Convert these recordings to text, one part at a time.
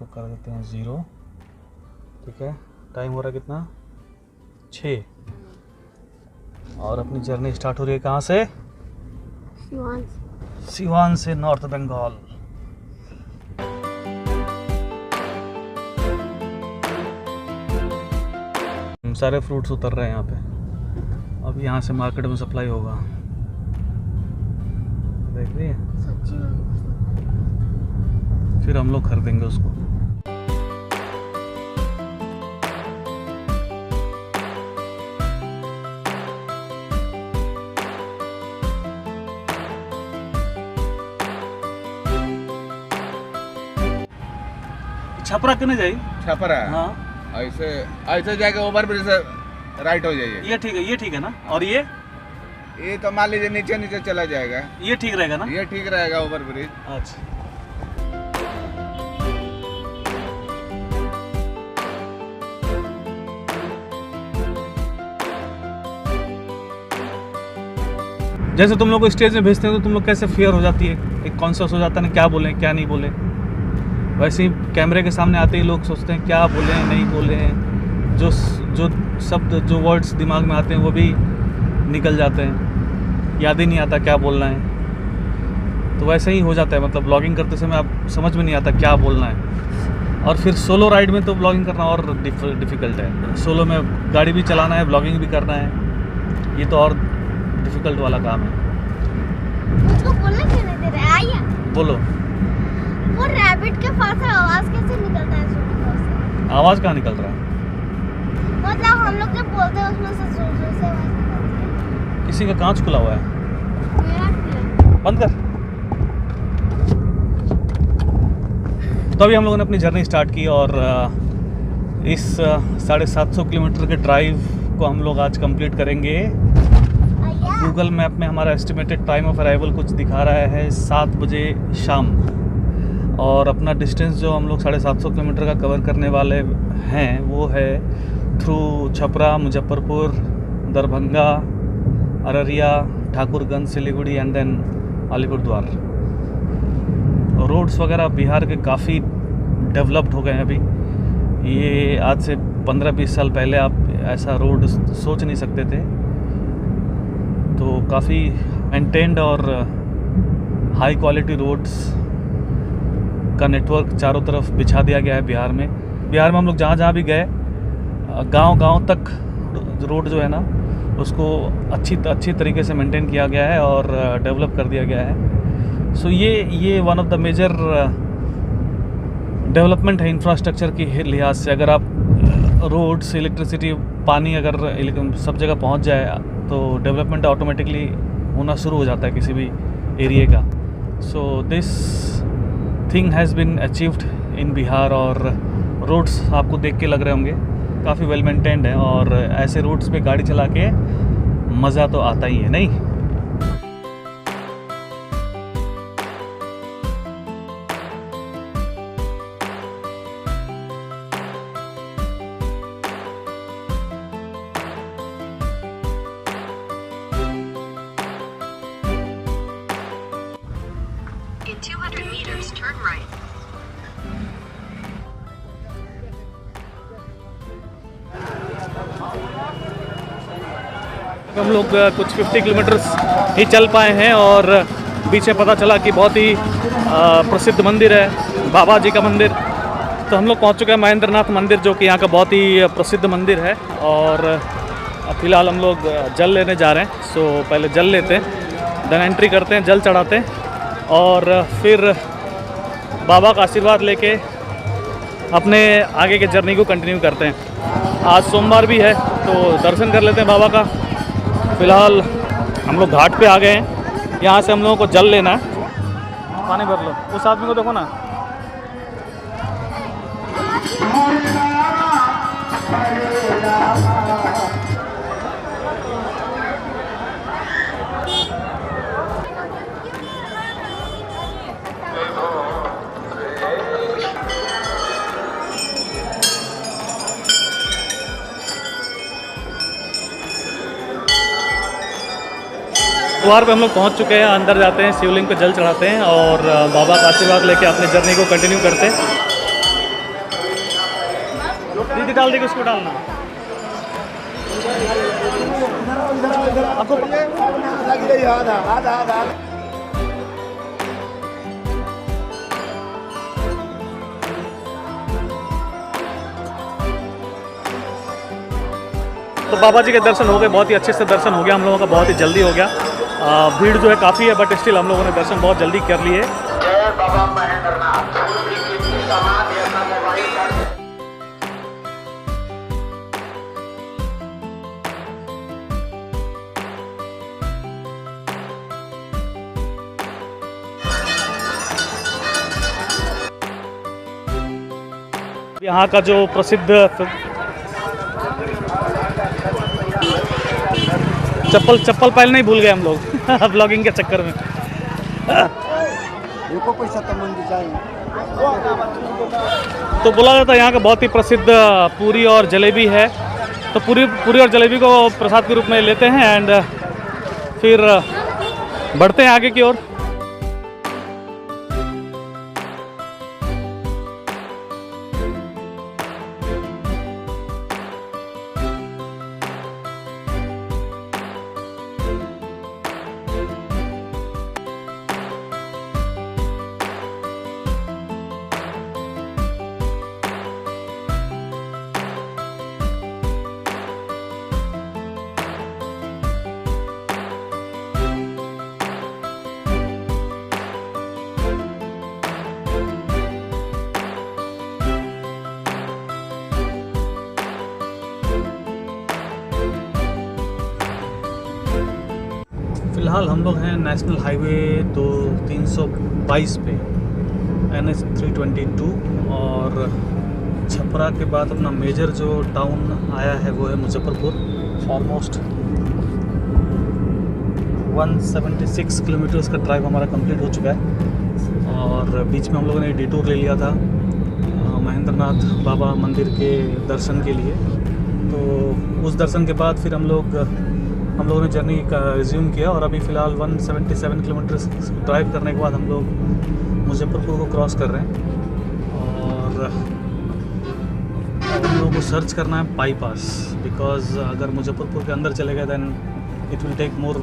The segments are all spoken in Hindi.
इसको कर देते हैं 0। ठीक है, टाइम हो रहा है कितना, 6। और अपनी जर्नी स्टार्ट हो रही है कहाँ से, सिवान से, नॉर्थ बंगाल। सारे फ्रूट्स उतर रहे हैं यहाँ पे, अब यहाँ से मार्केट में सप्लाई होगा, देख रही है, फिर हम लोग खरीदेंगे उसको। छपरा क्यों नहीं जाई, छपरा, हाँ ऐसे ऐसे जाके ओवर ब्रिज से राइट हो जाइए। ये ठीक है, ये ठीक है ना, और ये तो मान लीजिए नीचे नीचे चला जाएगा, ये ठीक रहेगा ना, ये ठीक रहेगा ओवर ब्रिज। अच्छा। जैसे तुम लोग को स्टेज में भेजते हैं तो तुम लोग कैसे फियर हो जाती है, एक कॉन्शियस हो जाता है ना, क्या बोलें क्या नहीं बोलें, वैसे ही कैमरे के सामने आते ही लोग सोचते हैं क्या बोले नहीं बोले हैं, जो शब्द जो वर्ड्स दिमाग में आते हैं वो भी निकल जाते हैं, याद ही नहीं आता क्या बोलना है। तो वैसे ही हो जाता है, मतलब ब्लॉगिंग करते समय आप समझ में नहीं आता क्या बोलना है। और फिर सोलो राइड में तो ब्लॉगिंग करना और डिफ़िकल्ट है, सोलो में गाड़ी भी चलाना है, ब्लॉगिंग भी करना है, ये तो और डिफ़िकल्ट वाला काम है। उसको बोलने क्यों नहीं दे रहे, आइए बोलो। वो रैबिट के पास से आवाज कैसे निकलता है, जोर से आवाज़ कहाँ निकल रहा है, मतलब हम लोग जब बोलते हैं उसमें से जोर जोर से आवाज निकलती है। किसी का कांच खुला हुआ है, मेरा खुला। बंद कर। तो अभी हम लोगों ने अपनी जर्नी स्टार्ट की और इस 750 किलोमीटर के ड्राइव को हम लोग आज कंप्लीट करेंगे। गूगल मैप में हमारा एस्टिमेटेड टाइम ऑफ अराइवल कुछ दिखा रहा है 7 बजे शाम, और अपना डिस्टेंस जो हम लोग 750 किलोमीटर का कवर करने वाले हैं वो है through Chhapra, Muzaffarpur, Darbhanga, Araria, Thakurganj, Siliguri and then Alipurduar. Roads वगैरह बिहार के काफ़ी डेवलप्ड हो गए हैं अभी, ये आज से 15-20 साल पहले आप ऐसा रोड सोच नहीं सकते थे। तो काफ़ी मेंटेन्ड और हाई क्वालिटी रोड्स का नेटवर्क चारों तरफ बिछा दिया गया है बिहार में। बिहार में हम लोग जहाँ जहाँ भी गए, गांव-गांव तक रोड जो है ना उसको अच्छी तरीके से मेंटेन किया गया है और डेवलप कर दिया गया है। सो ये one of the major development है इंफ्रास्ट्रक्चर की लिहाज से। अगर आप रोड्स, इलेक्ट्रिसिटी, पानी अगर सब जगह पहुंच जाए तो डेवलपमेंट ऑटोमेटिकली होना शुरू हो जाता है किसी भी एरिया का। So this thing has been achieved in Bihar, और रोड्स आपको देख के लग रहे होंगे काफ़ी वेल मेंटेन्ड है, और ऐसे रोड्स पे गाड़ी चला के मज़ा तो आता ही है, नहीं? In 200 meters, turn right. हम लोग कुछ 50 किलोमीटर्स ही चल पाए हैं और पीछे पता चला कि बहुत ही प्रसिद्ध मंदिर है, बाबा जी का मंदिर। तो हम लोग पहुंच चुके हैं महेंद्रनाथ मंदिर, जो कि यहाँ का बहुत ही प्रसिद्ध मंदिर है। और फ़िलहाल हम लोग जल लेने जा रहे हैं। सो पहले जल लेते हैं, देन एंट्री करते हैं, जल चढ़ाते हैं, और फिर बाबा का आशीर्वाद लेके अपने आगे के जर्नी को कंटिन्यू करते हैं। आज सोमवार भी है तो दर्शन कर लेते हैं बाबा का। फ़िलहाल हम लोग घाट पे आ गए हैं, यहाँ से हम लोगों को जल लेना है। पानी भर लो, उस आदमी को देखो ना। द्वार पे हम लोग पहुंच चुके हैं, अंदर जाते हैं, शिवलिंग पे जल चढ़ाते हैं और बाबा का आशीर्वाद लेके अपनी जर्नी को कंटिन्यू करते हैं। दीदी डाल देगी उसको डालना आपको तो बाबा जी के दर्शन हो गए, बहुत ही अच्छे से दर्शन हो गया हम लोगों का, बहुत ही जल्दी हो गया। भीड़ जो है काफ़ी है बट स्टिल हम लोगों ने दर्शन बहुत जल्दी कर लिए। यहाँ का जो प्रसिद्ध चप्पल पहले नहीं भूल गए हम लोग ब्लॉगिंग के चक्कर में। तो बोला जाता है यहाँ का बहुत ही प्रसिद्ध पूरी और जलेबी है, तो पूरी और जलेबी को प्रसाद के रूप में लेते हैं एंड फिर बढ़ते हैं आगे की ओर। फ़िलहाल हम लोग हैं नेशनल हाईवे 322 पे NH 322 और छपरा के बाद अपना मेजर जो टाउन आया है वो है मुजफ्फरपुर। ऑलमोस्ट 176 किलोमीटर्स का ड्राइव हमारा कंप्लीट हो चुका है और बीच में हम लोगों ने डिटूर ले लिया था महेंद्रनाथ बाबा मंदिर के दर्शन के लिए। तो उस दर्शन के बाद फिर हम लोगों ने जर्नी का रिज्यूम किया और अभी फ़िलहाल 177 किलोमीटर ड्राइव करने के बाद हम लोग मुजफ्फरपुर को क्रॉस कर रहे हैं और हम लोगों को सर्च करना है बाईपास, बिकॉज़ अगर मुजफ्फरपुर के अंदर चले गए then it will take more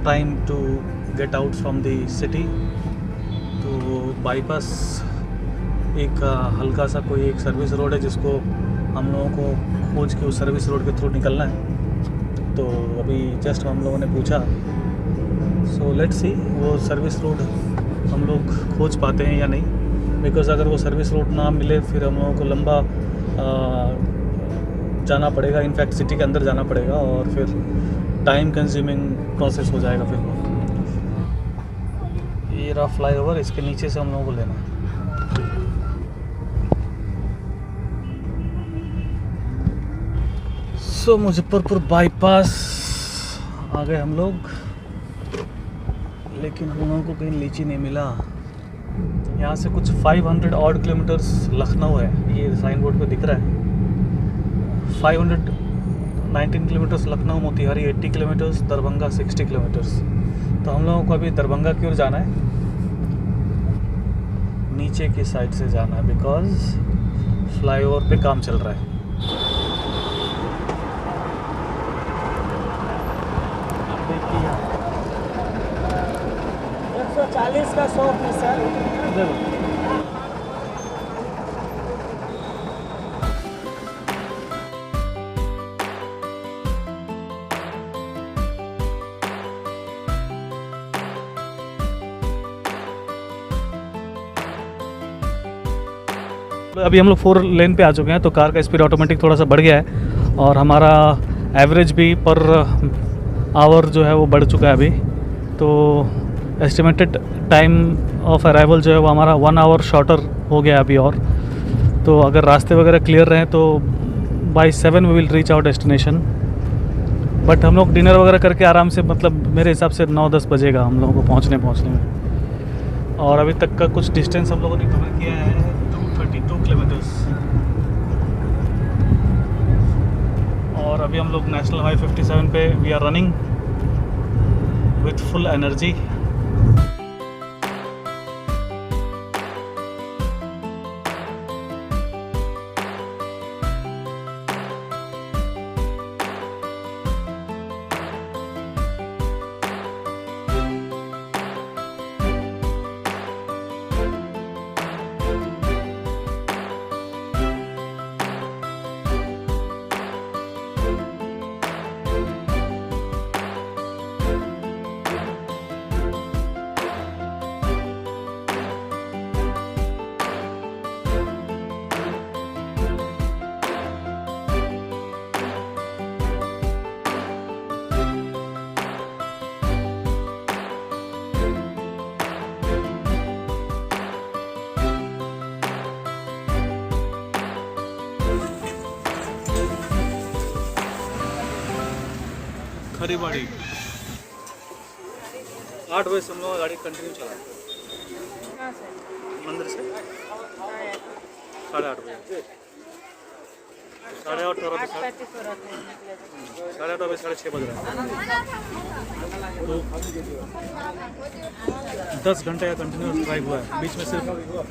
time to get out from the city. तो बाईपास एक हल्का सा कोई एक सर्विस रोड है जिसको हम लोगों को खोज के उस सर्विस रोड के थ्रू निकलना है। तो अभी जस्ट हम लोगों ने पूछा, सो लेट्स सी वो सर्विस रोड हम लोग खोज पाते हैं या नहीं, बिकॉज़ अगर वो सर्विस रोड ना मिले फिर हम लोगों को लंबा जाना पड़ेगा, इनफैक्ट सिटी के अंदर जाना पड़ेगा और फिर टाइम कंज्यूमिंग प्रोसेस हो जाएगा। फिर ये रहा फ्लाईओवर, इसके नीचे से हम लोगों को लेना है। तो मुजफ्फरपुर बाईपास आ गए हम लोग, लेकिन हम लोगों को कहीं लीची नहीं मिला। यहाँ से कुछ 500 ऑड किलोमीटर्स लखनऊ है, ये साइन बोर्ड पे दिख रहा है। 519 kilometres Lucknow, Motihari 80 kilometres, Darbhanga 60 kilometres. तो हम लोगों को अभी दरभंगा की ओर जाना है, नीचे की साइड से जाना है बिकॉज़ फ्लाईओवर पे काम चल रहा है। देखिए 140 का 100 पीस है। अभी हम लोग 4 लेन पे आ चुके हैं, तो कार का स्पीड ऑटोमेटिक थोड़ा सा बढ़ गया है और हमारा एवरेज भी पर आवर जो है वो बढ़ चुका है अभी। तो एस्टिमेटेड टाइम ऑफ अराइवल जो है वो हमारा 1 आवर शॉर्टर हो गया अभी। और तो अगर रास्ते वगैरह क्लियर रहें तो by 7 we will reach our destination. But हम लोग डिनर वगैरह करके आराम से, मतलब मेरे हिसाब से 9-10 बजेगा हम लोगों को पहुंचने में। और अभी तक का कुछ डिस्टेंस हम लोगों ने कवर किया है 232 किलोमीटर्स। और अभी हम लोग नेशनल हाईवे 57 पे we are running with full energy. Kharibari 8 बजे से हम लोग का गाड़ी कंटिन्यू चला मंदिर से 8:30 बजे 8:30 और अभी 6:30 बज रहा है तो 10 घंटे का कंटिन्यूस ड्राइव हुआ है। बीच में सिर्फ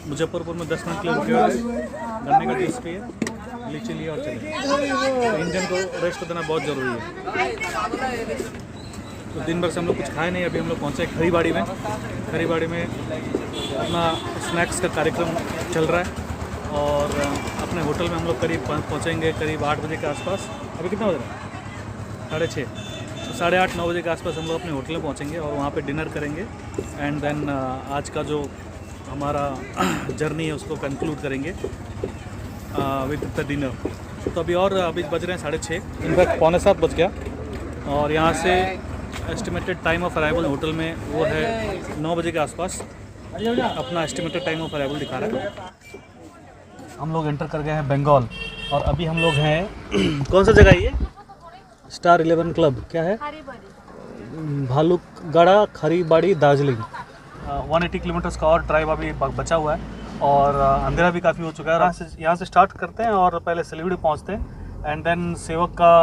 मुजफ्फरपुर में 10 मिनट के लिए रुके हुए हैं, गन्ने का जूस पिए, लीची लिए और चले। तो इंजन को रेस्ट देना बहुत ज़रूरी है। तो दिन भर से हम लोग कुछ खाए नहीं, अभी हम लोग पहुँचे खरीबाड़ी में। खरीबाड़ी में अपना स्नैक्स का कार्यक्रम चल रहा है और अपने होटल में हम लोग करीब पहुँचेंगे करीब 8 बजे के आसपास। अभी कितना बज रहा है? 6:30। तो 8:30-9 बजे के आसपास हम लोग अपने होटल में पहुँचेंगे और वहाँ पे डिनर करेंगे एंड देन आज का जो हमारा जर्नी है उसको कंक्लूड करेंगे विद द डिनर। तो अभी बज रहे हैं 6:30, इनफैक्ट 6:45 बज गया और यहाँ से estimated time of arrival hotel में वो है 9 बजे के आसपास। अपना एस्टिमेटेड टाइम ऑफ अराइवल दिखा रहा है। हम लोग एंटर कर गए हैं बंगाल और अभी हम लोग हैं कौन सा जगह है ये? स्टार 11 क्लब क्या है? भालूकगड़ा खरीबाड़ी दार्जिलिंग। 180 किलोमीटर्स का और ड्राइव अभी बचा हुआ है और अंधेरा भी काफ़ी हो चुका है। यहाँ से स्टार्ट करते हैं और पहले सिलीगुड़ी पहुँचते हैं एंड देन सेवक का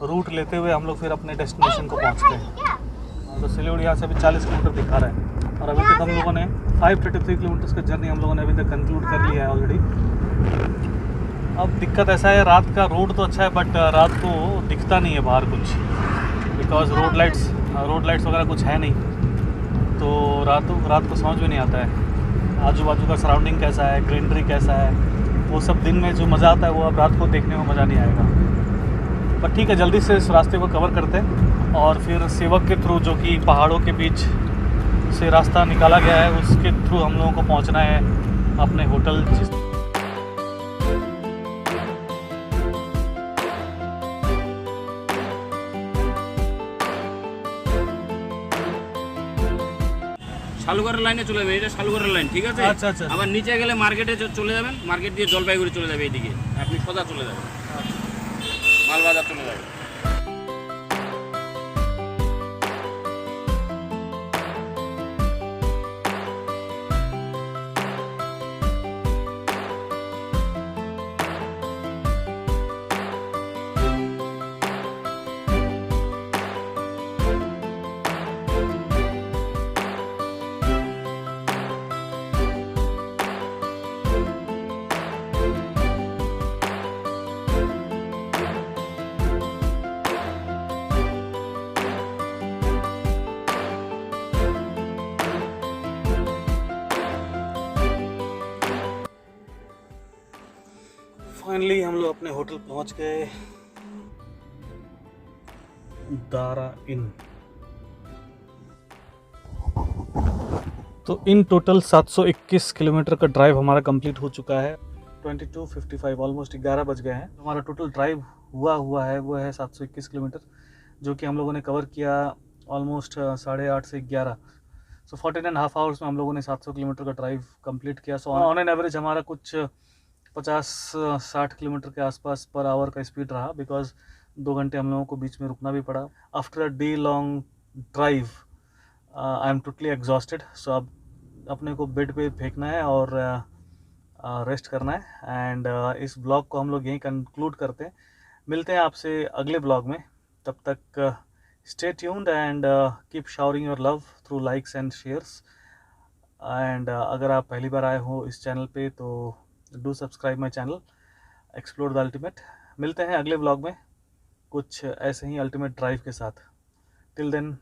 रूट लेते हुए हम लोग फिर अपने डेस्टिनेशन को पहुँचते हैं। तो सिलीगुड़ी यहाँ से अभी 40 किलोमीटर दिखा रहा है और अभी तक हम लोगों ने 533 किलोमीटर्स का जर्नी हम लोगों ने अभी तक कंक्लूड कर लिया है ऑलरेडी। अब दिक्कत ऐसा है, रात का रोड तो अच्छा है बट रात को दिखता नहीं है बाहर कुछ, बिकॉज रोड लाइट्स वगैरह कुछ है नहीं, तो रात को समझ में नहीं आता है आजू बाजू का सराउंडिंग कैसा है, ग्रीनरी कैसा है। वो सब दिन में जो मज़ा आता है वो अब रात को देखने में मज़ा नहीं आएगा। पर ठीक है, जल्दी से इस रास्ते को कवर करते हैं और फिर सेवक के थ्रू, जो कि पहाड़ों के बीच से रास्ता निकाला गया है, उसके थ्रू हम लोगों को पहुंचना है अपने होटल। শালুগড়ের লাইনে চলে যাবে, এটা শালুগড়ের লাইন, ঠিক আছে? আচ্ছা আচ্ছা। আবার নিচে গেলে মার্কেটে চলে যাবেন, মার্কেট দিয়ে জলপাইগুড়ি চলে যাবে, এইদিকে আপনি সোজা চলে যাবেন, মালবাজার চলে যাবে। फाइनली हम लोग अपने होटल पहुंच गए, दारा इन। तो इन टोटल 721 किलोमीटर का ड्राइव हमारा कंप्लीट हो चुका है। 22:55 ऑलमोस्ट 11 बज गए हैं। हमारा टोटल ड्राइव हुआ है वो है 721 किलोमीटर, जो कि हम लोगों ने कवर किया ऑलमोस्ट 8:30 से 11। सो 14.5 आवर्स में हम लोगों ने 700 किलोमीटर का ड्राइव कंप्लीट किया। सो ऑन एन एवरेज हमारा कुछ 50-60 किलोमीटर के आसपास पर आवर का स्पीड रहा, बिकॉज 2 घंटे हम लोगों को बीच में रुकना भी पड़ा। After a day long drive I am totally exhausted. So अब अपने को बेड पे फेंकना है और रेस्ट करना है एंड इस ब्लॉग को हम लोग यहीं कंक्लूड करते हैं। मिलते हैं आपसे अगले ब्लॉग में, तब तक stay tuned and keep showering your love through likes and shares. And अगर आप पहली बार आए हो इस चैनल पे तो do subscribe my channel explore the ultimate. मिलते हैं अगले ब्लॉग में कुछ ऐसे ही अल्टीमेट ड्राइव के साथ। Till then